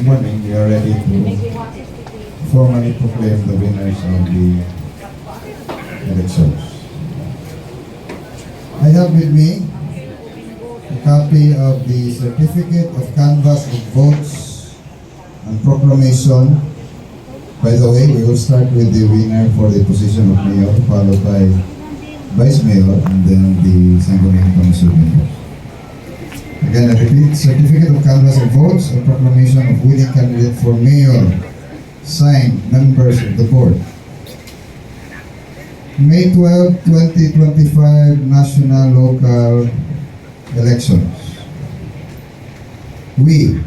morning, we are ready to formally proclaim the winners of the elections. I have with me a copy of the certificate of canvass of votes and proclamation. By the way, we will start with the winner for the position of mayor, followed by vice mayor, and then the Sangguniang Pangasinan members. Again, I repeat, certificate of canvass of votes and proclamation of winning candidate for mayor, signed members of the board. May 12, 2025 national local elections. We,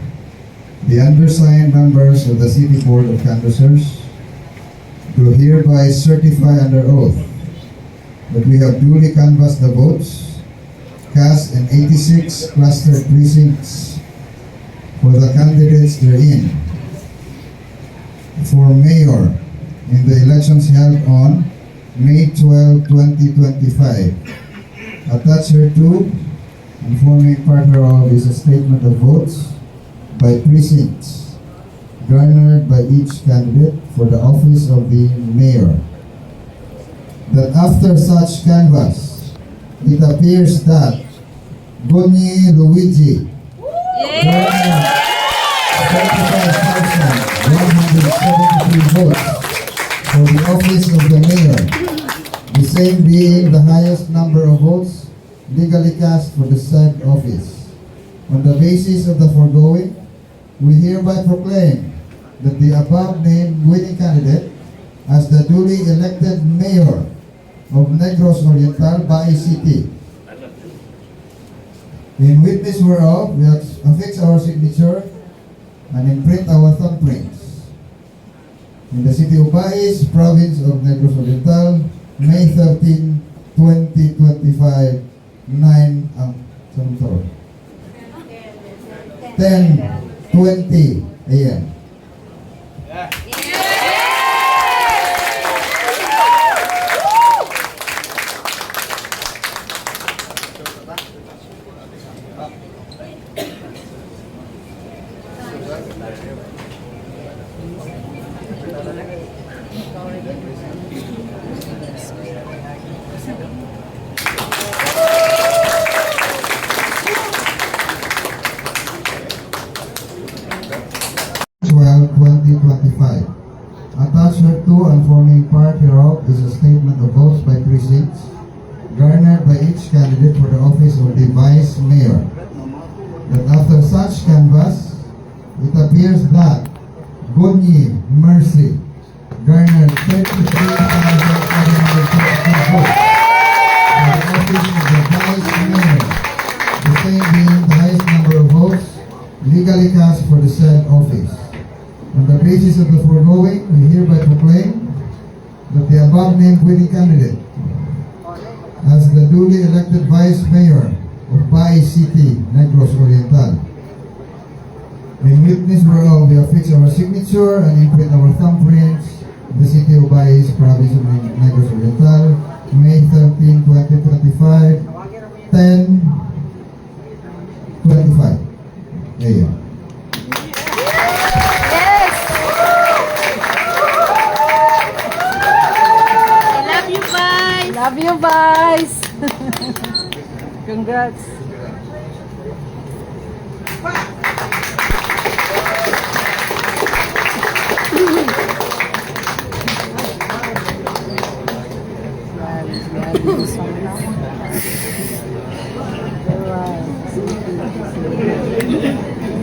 the undersigned members of the City Board of Canvassers, do hereby certify under oath that we have duly canvassed the votes cast in 86 clustered precincts for the candidates therein for mayor in the elections held on May 12, 2025. Attached hereto and forming part thereof is a statement of votes by precincts garnered by each candidate for the office of the mayor. That after such canvass, it appears that Gonyi Luigi garnered 35,173 votes for the office of the mayor, the same being the highest number of votes legally cast for the said office. On the basis of the foregoing, we hereby proclaim that the above named winning candidate as the duly elected mayor of Negros Oriental, Bai City. In witness whereof, we affix our signature and imprint our thumbprints. In the city of Bais, province of Negros Oriental, May 13, 2025, 10:20 a.m. Attached hereto and forming part hereof is a statement of votes by precincts garnered by each candidate for the office of the vice mayor. That after such canvass, it appears that Gonyi Mercy garnered 33,732 votes for the office of the vice mayor, the same being the highest number of votes legally cast for the said office. On the basis of the foregoing, we hereby proclaim that the above named winning candidate as the duly elected vice mayor of Bai City, Negros Oriental. In witness whereof, we affix our signature and imprint our thumbprints in the city of Bais, province of Negros Oriental, May 13, 2025, 10:25 a.m. Love you, guys. Congrats.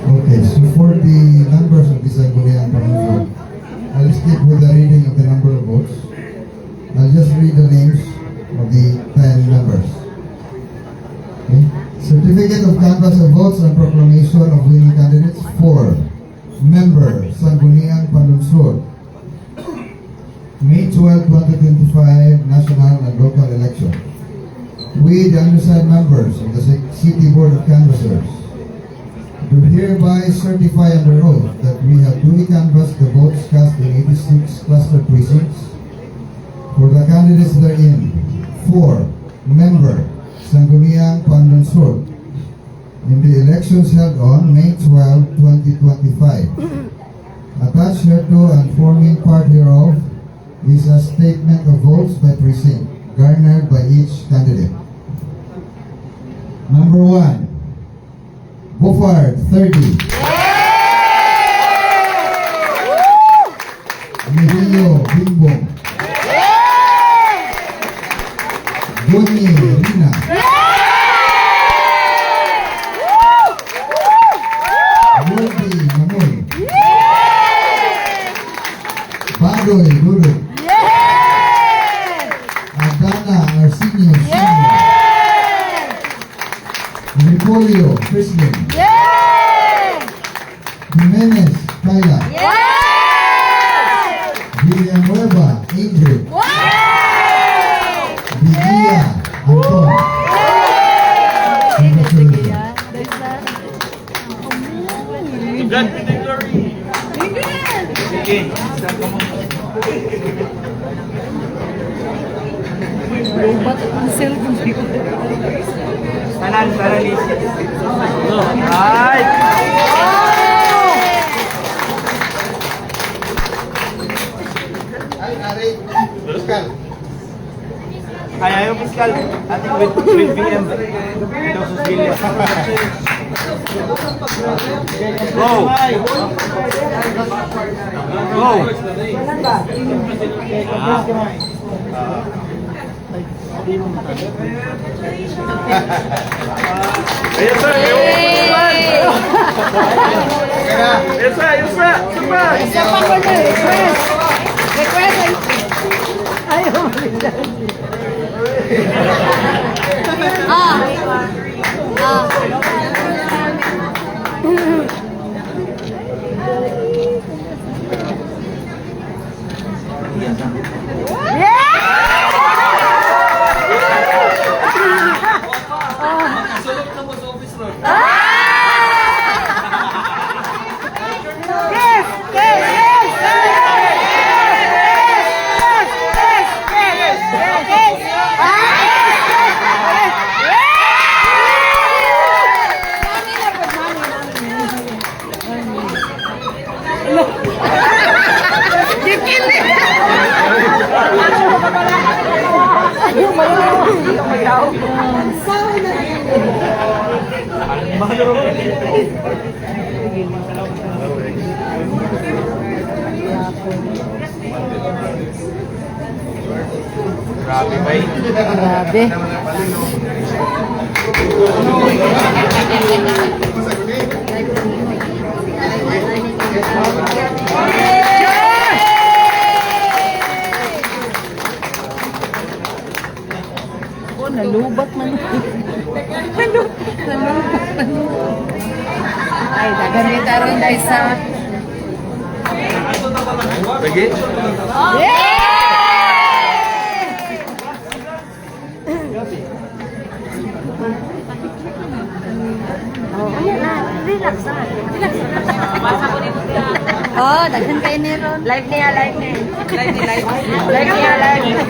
Okay, so for the numbers of the Sangguniang Pangasinan, I'll skip with the reading of the number of votes. I'll just read the names of the 10 members. Okay. Certificate of canvass of votes and proclamation of winning candidates for member Sangguniang Panlunsod, May 12, 2025 national and local election. We, the undersigned members of the City Board of Canvassers, do hereby certify under oath that we have duly canvassed the votes cast in 86 cluster precincts for the candidates therein. 4. Member Sangguniang Panlunsod in the election elections held on May 12, 2025. Attached hereto and forming part hereof is a statement of votes by precinct garnered by each candidate. Number 1, Bufard, 30. Emilio, Bingbong. Bonnie, Rina. Ruby, Mamoy. Badoy, Lulu. Adana, Arsenio, Senior. Repolyo, Crislin. Jimenez, Kyla. Villanueva, Ingrid. Vigia, Anton. To God be the glory. Sige. Kanan, paralis. No. Right. Kaya yung piskal. Ating with VM. Ito susbilya. Go! Go! Yes, sir! Yes, sir! Yes, sir! Isa pa ko na request. Request ay... Ayaw. Grabe ba eh? Grabe. Oh, nalubat man. Nalubat man. Ay, dagamit aron dahil sa... Lagi? Relax na. Relax na. Oh, daghan kayo ni Ron. Live niya, live niya. Live niya, live. Live niya, live.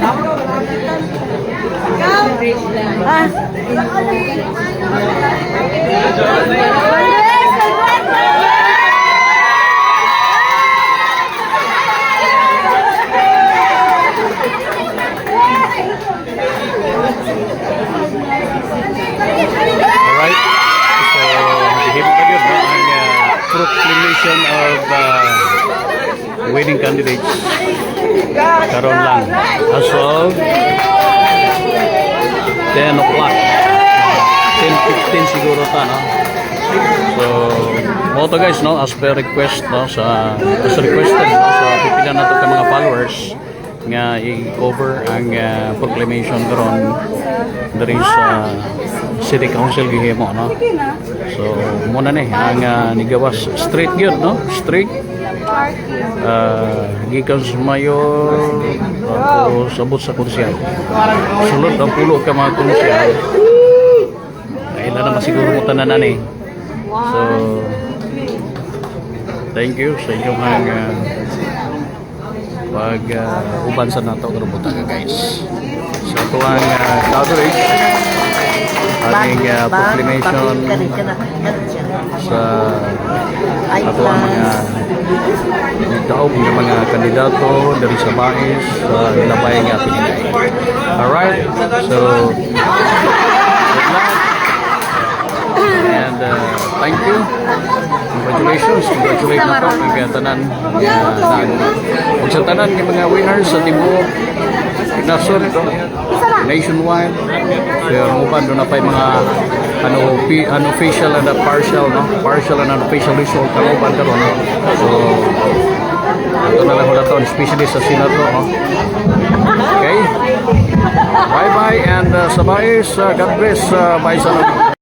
Ah. Alright. So, hihip pa yun no? Ang proclamation of winning candidates. Karon lang. As of 10 o'clock. 10:15 siguro ta, no? So, mo to guys, no? As per request, no? As requested, no? So, pipila na to ka mga followers nga i-cover ang proclamation karon dari sa City Council gihimo, no? So muna ni ang nigawas street gyud, no? Street gikan sa mayor ako sabot sa konsyal. Sulod ang pulo ka mga konsyal. Kailan naman siguro mo tanan ni. So thank you sa inyong pag uban sa nato karubutan guys. Sa tuwang coverage ating proclamation sa ato ang mga nagtaog ng mga kandidato dari sa mais sa ilabay nga pinigay. Alright, so good luck and thank you. Congratulations na po ng tanan ug sa tanan ng mga winners sa tibuok nasod nationwide. So ang uban doon na pa yung mga unofficial and partial, no? Partial and unofficial result ang uban karon. So ito na lang ito, especially sa Senato, no? Okay, bye bye and sa mais, God bless, bye sa